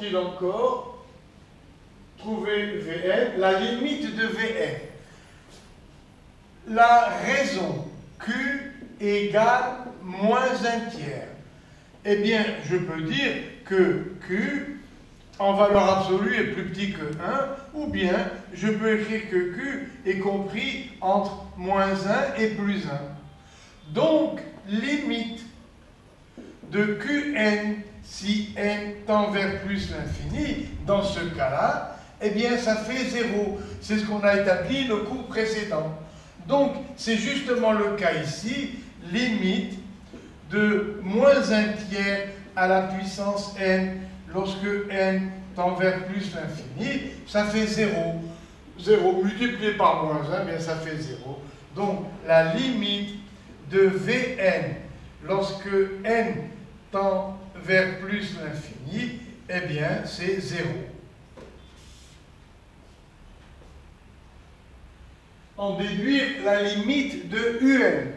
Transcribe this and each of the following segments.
faut-il encore trouver Vn, la limite de Vn. La raison Q égale moins un tiers. Eh bien, je peux dire que Q, en valeur absolue, est plus petit que 1, ou bien je peux écrire que Q est compris entre moins 1 et plus 1. Donc, limite de Qn, si n tend vers plus l'infini, dans ce cas-là, eh bien, ça fait 0. C'est ce qu'on a établi le cours précédent. Donc, c'est justement le cas ici, limite de moins un tiers à la puissance n, lorsque n tend vers plus l'infini, ça fait 0. 0 multiplié par moins 1, bien ça fait 0. Donc, la limite de Vn, lorsque n tend vers plus l'infini, eh bien, c'est 0. En déduire la limite de Un.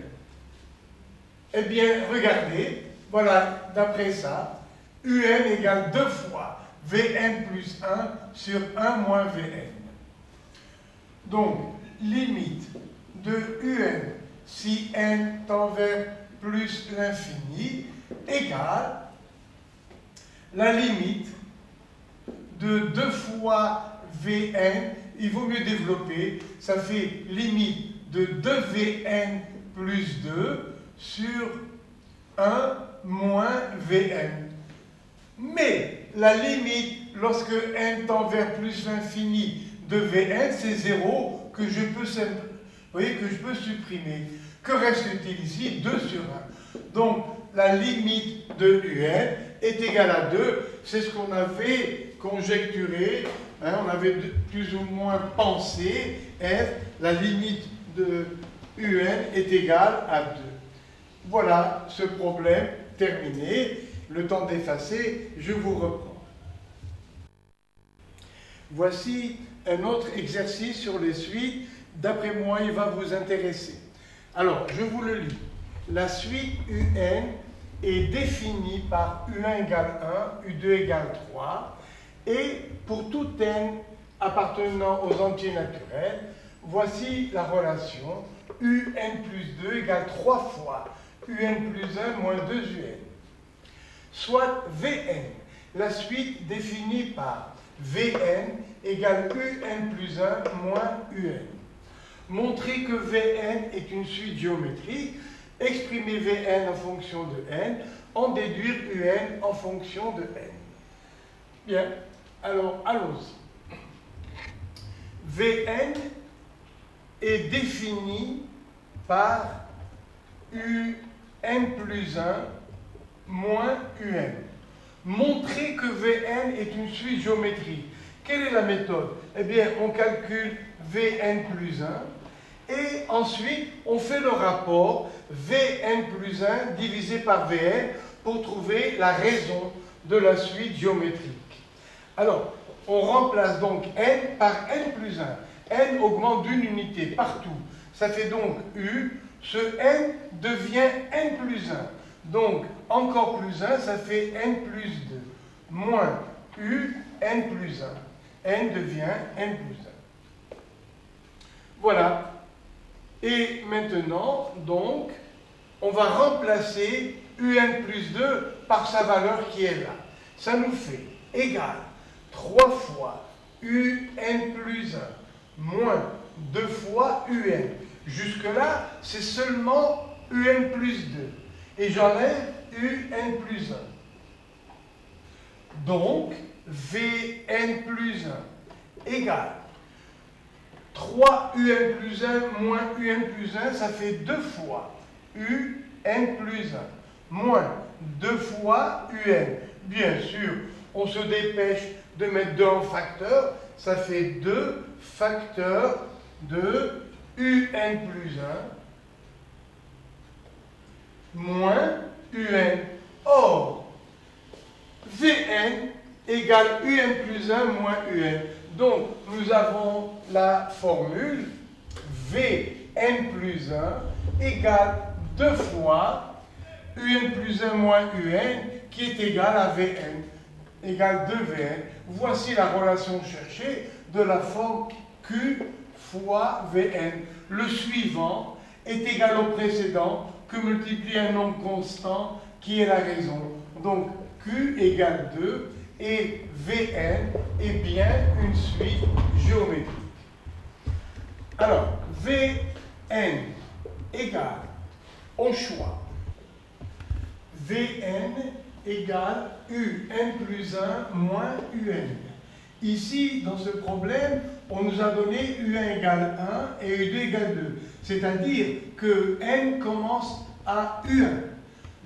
Eh bien, regardez, voilà, d'après ça, Un égale 2 fois Vn plus 1 sur 1 moins Vn. Donc, limite de Un si n tend vers plus l'infini égale la limite de 2 fois Vn, il vaut mieux développer, ça fait limite de 2Vn plus 2 sur 1 moins Vn. Mais la limite, lorsque n tend vers plus l'infini de Vn, c'est 0 que je peux, supprimer. Que reste-t-il ici? 2 sur 1. Donc, la limite de Un est égale à 2. C'est ce qu'on avait conjecturé, hein, on avait plus ou moins pensé être la limite de Un est égale à 2. Voilà ce problème terminé. Le temps d'effacer, je vous reprends. Voici un autre exercice sur les suites. D'après moi, il va vous intéresser. Alors, je vous le lis. La suite Un est définie par U1 égale 1, U2 égale 3, et pour tout n appartenant aux entiers naturels, voici la relation UN plus 2 égale 3 fois UN plus 1 moins 2UN. Soit Vn, la suite définie par Vn égale UN plus 1 moins UN. Montrer que Vn est une suite géométrique, exprimer Vn en fonction de n, en déduire Un en fonction de n. Bien, alors allons-y. Vn est défini par UN plus 1 moins UN. Montrer que Vn est une suite géométrique. Quelle est la méthode? Eh bien, on calcule Vn plus 1 et ensuite on fait le rapport Vn plus 1 divisé par Vn pour trouver la raison de la suite géométrique. Alors, on remplace donc n par n plus 1. N augmente d'une unité partout. Ça fait donc U. Ce n devient n plus 1. Donc, encore plus 1, ça fait n plus 2. Moins U, n plus 1. N devient n plus 1. Voilà. Et maintenant, donc, on va remplacer UN plus 2 par sa valeur qui est là. Ça nous fait égal 3 fois UN plus 1 moins 2 fois UN. Jusque-là, c'est seulement UN plus 2. Et j'enlève UN plus 1. Donc, Vn plus 1 égale 3 UN plus 1 moins UN plus 1, ça fait 2 fois UN plus 1 moins 2 fois UN. Bien sûr, on se dépêche de mettre 2 en facteur, ça fait 2 facteurs de UN plus 1 moins UN. Or, Vn égale UN plus 1 moins UN. Donc, nous avons la formule Vn plus 1 égale 2 fois UN plus 1 moins UN qui est égal à Vn. égale 2Vn. Voici la relation cherchée de la forme Q fois Vn. Le suivant est égal au précédent que multiplie un nombre constant qui est la raison. Donc Q égale 2 et Vn est bien une suite géométrique. Alors, Vn égale, au choix, Vn égale Un plus 1 moins Un. Ici, dans ce problème, on nous a donné U1 égale 1 et U2 égale 2. C'est-à-dire que n commence à U1.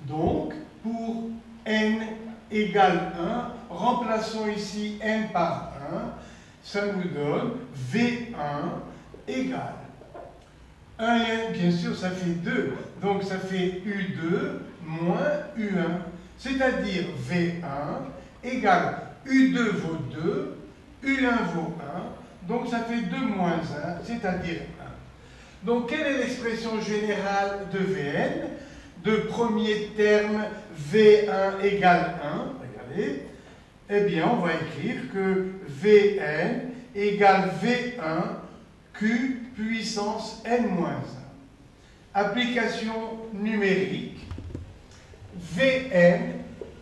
Donc, pour n égale 1, remplaçons ici n par 1. Ça nous donne V1 égale 1 et 1, bien sûr, ça fait 2. Donc, ça fait U2 moins U1. C'est-à-dire V1 égale U2 vaut 2, U1 vaut 1. Donc, ça fait 2 moins 1, c'est-à-dire 1. Donc, quelle est l'expression générale de Vn? De premier terme, V1 égale 1. Regardez. Eh bien, on va écrire que Vn égale V1 Q puissance n-1. Application numérique, Vn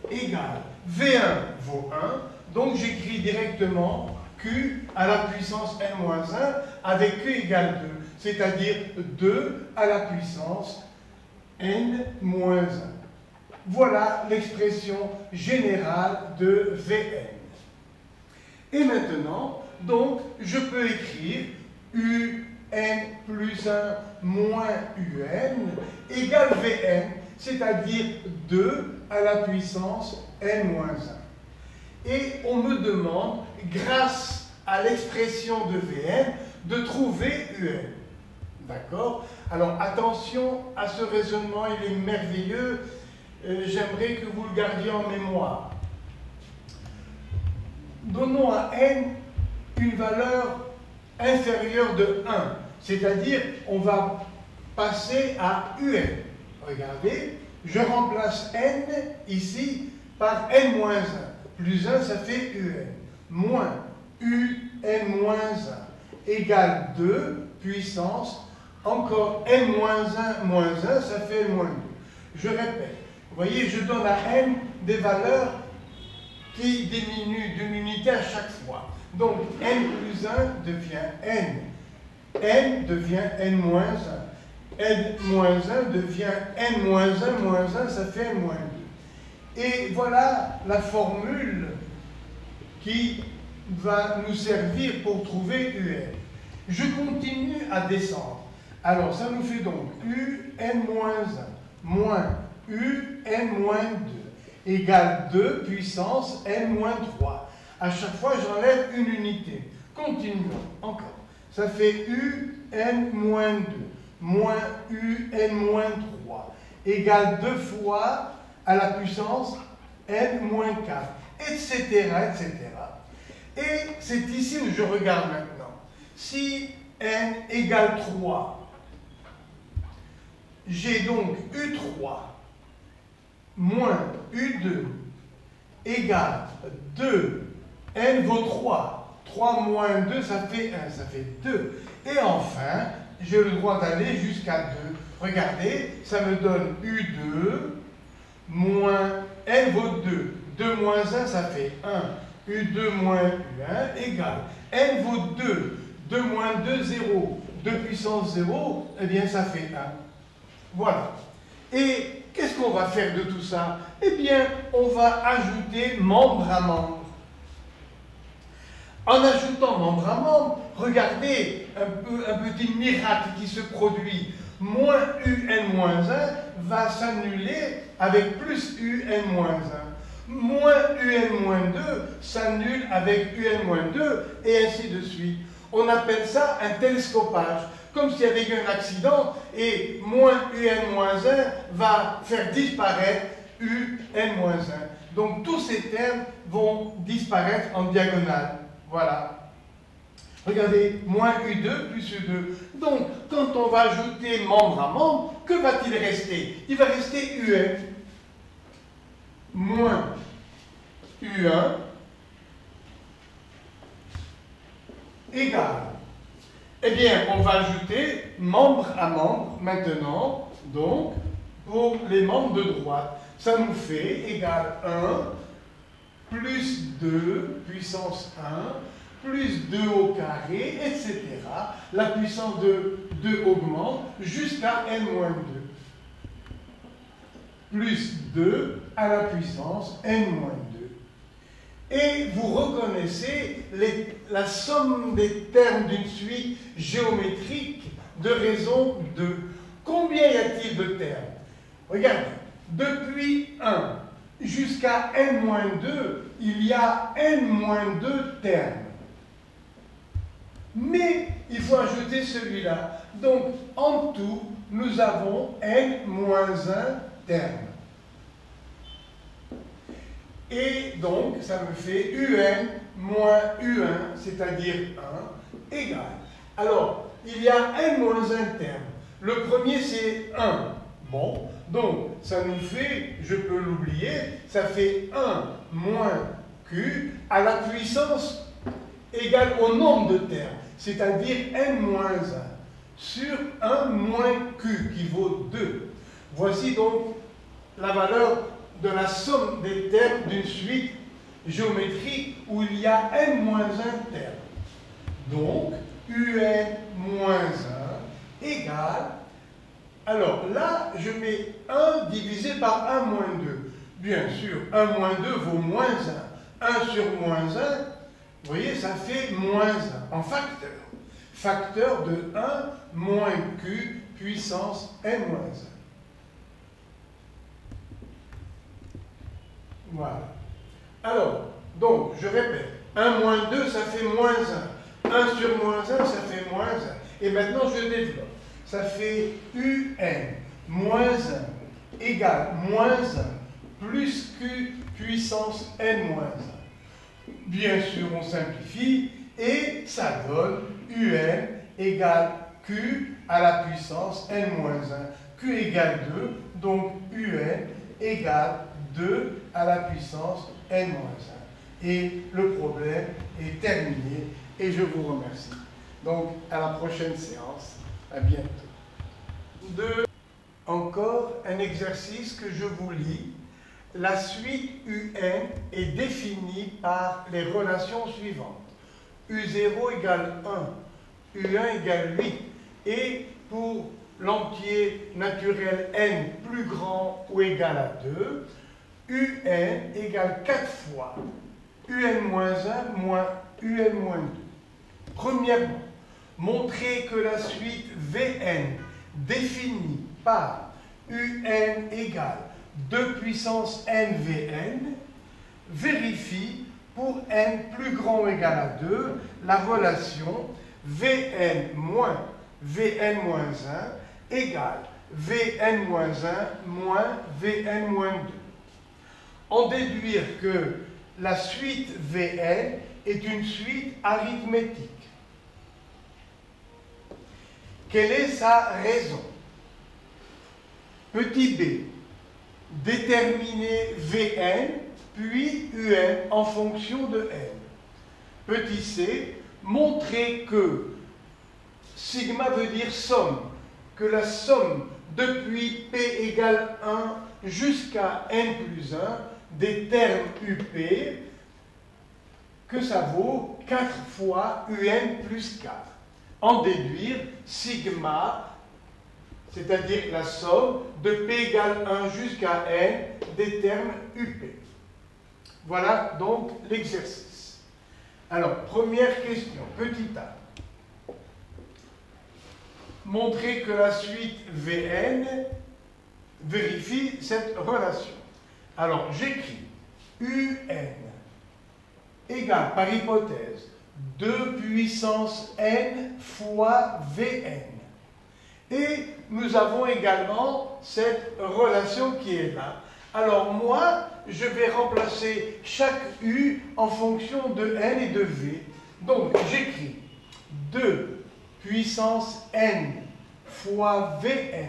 égale V1 vaut 1, donc j'écris directement Q à la puissance n-1 avec Q égale 2, c'est-à-dire 2 à la puissance n-1. Voilà l'expression générale de Vn. Et maintenant, donc, je peux écrire Un plus 1 moins Un égale Vn, c'est-à-dire 2 à la puissance n-1. Et on me demande, grâce à l'expression de Vn, de trouver Un. D'accord? Alors attention à ce raisonnement, il est merveilleux. J'aimerais que vous le gardiez en mémoire. Donnons à n une valeur inférieure de 1, c'est-à-dire on va passer à Un. Regardez, je remplace n ici par n-1. Plus 1, ça fait Un. Moins Un-1 égale 2 puissance, encore n-1 moins 1, ça fait n-2. Je répète, vous voyez, je donne à n des valeurs qui diminuent d'une unité à chaque fois. Donc, n plus 1 devient n. N devient n-1. N-1 devient n-1 moins 1, ça fait n-2. Et voilà la formule qui va nous servir pour trouver Un. Je continue à descendre. Alors, ça nous fait donc Un-1 moins Un-2 égale 2 puissance n-3. À chaque fois, j'enlève une unité. Continuons encore. Ça fait Un-2 moins Un-3 égale 2 fois à la puissance n-4, etc., etc. Et c'est ici où je regarde maintenant. Si n égale 3, j'ai donc U3 moins U2 égale 2. N vaut 3. 3 moins 2, ça fait 1, ça fait 2. Et enfin, j'ai le droit d'aller jusqu'à 2. Regardez, ça me donne U2 moins N vaut 2. 2 moins 1, ça fait 1. U2 moins U1 égale N vaut 2. 2 moins 2, 0. 2 puissance 0, eh bien ça fait 1. Voilà. Et qu'est-ce qu'on va faire de tout ça? Eh bien, on va ajouter membre à membre. En ajoutant membre à membre, regardez un petit miracle qui se produit. Moins UN-1 va s'annuler avec plus UN-1. Moins UN-2 s'annule avec UN-2 et ainsi de suite. On appelle ça un télescopage. Comme s'il y avait eu un accident et moins UN-1 va faire disparaître UN-1. Donc tous ces termes vont disparaître en diagonale. Voilà. Regardez, moins U2 plus U2. Donc, quand on va ajouter membre à membre, que va-t-il rester? Il va rester UN moins U1 égale. Eh bien, on va ajouter membre à membre maintenant. Donc, pour les membres de droite, ça nous fait égal 1 plus 2 puissance 1 plus 2 au carré, etc. La puissance de 2 augmente jusqu'à n-2. Plus 2 à la puissance n-2. Et vous reconnaissez la somme des termes d'une suite géométrique de raison 2. Combien y a-t-il de termes? Regardez, depuis 1 jusqu'à n-2, il y a n-2 termes. Mais il faut ajouter celui-là. Donc, en tout, nous avons n-1 termes. Et donc, ça me fait un moins un, c'est-à-dire 1, égale. Alors, il y a n-1 terme. Le premier, c'est 1. Bon, donc, ça nous fait, je peux l'oublier, ça fait 1 moins q à la puissance égale au nombre de termes, c'est-à-dire n-1 sur 1 moins q qui vaut 2. Voici donc la valeur de la somme des termes d'une suite géométrique où il y a n-1 termes. Donc, un-1 égale, alors là, je mets 1 divisé par 1 moins 2. Bien sûr, 1 moins 2 vaut moins 1. 1 sur moins 1, vous voyez, ça fait moins 1 en facteur. Facteur de 1 moins q puissance n-1. Voilà. Alors, donc, je répète, 1 moins 2, ça fait moins 1. 1 sur moins 1, ça fait moins 1. Et maintenant, je développe. Ça fait un moins 1 égale moins 1 plus q puissance n-1. Bien sûr, on simplifie et ça donne un égale q à la puissance n-1. Q égale 2, donc un égale 2 à la puissance n-1. Et le problème est terminé et je vous remercie. Donc, à la prochaine séance. À bientôt. Encore un exercice que je vous lis. La suite UN est définie par les relations suivantes. U0 égale 1, U1 égale 8. Et pour l'entier naturel n plus grand ou égal à 2, UN égale 4 fois UN-1 moins UN-2. Premièrement, montrer que la suite Vn définie par Un égale 2 puissance n Vn vérifie pour n plus grand ou égal à 2 la relation Vn moins Vn moins 1 égale Vn moins 1 moins Vn moins 2. En déduire que la suite Vn est une suite arithmétique. Quelle est sa raison? Petit b, déterminer Vn puis Un en fonction de n. Petit c, montrer que sigma veut dire somme, que la somme depuis p égale 1 jusqu'à n plus 1 des termes up, que ça vaut 4 fois Un plus 4. En déduire sigma, c'est-à-dire la somme de p égale 1 jusqu'à n des termes up. Voilà donc l'exercice. Alors, première question, petit a. Montrer que la suite Vn vérifie cette relation. Alors, j'écris Un égale, par hypothèse, 2 puissance n fois Vn. Et nous avons également cette relation qui est là. Alors moi, je vais remplacer chaque U en fonction de n et de V. Donc j'écris 2 puissance n fois Vn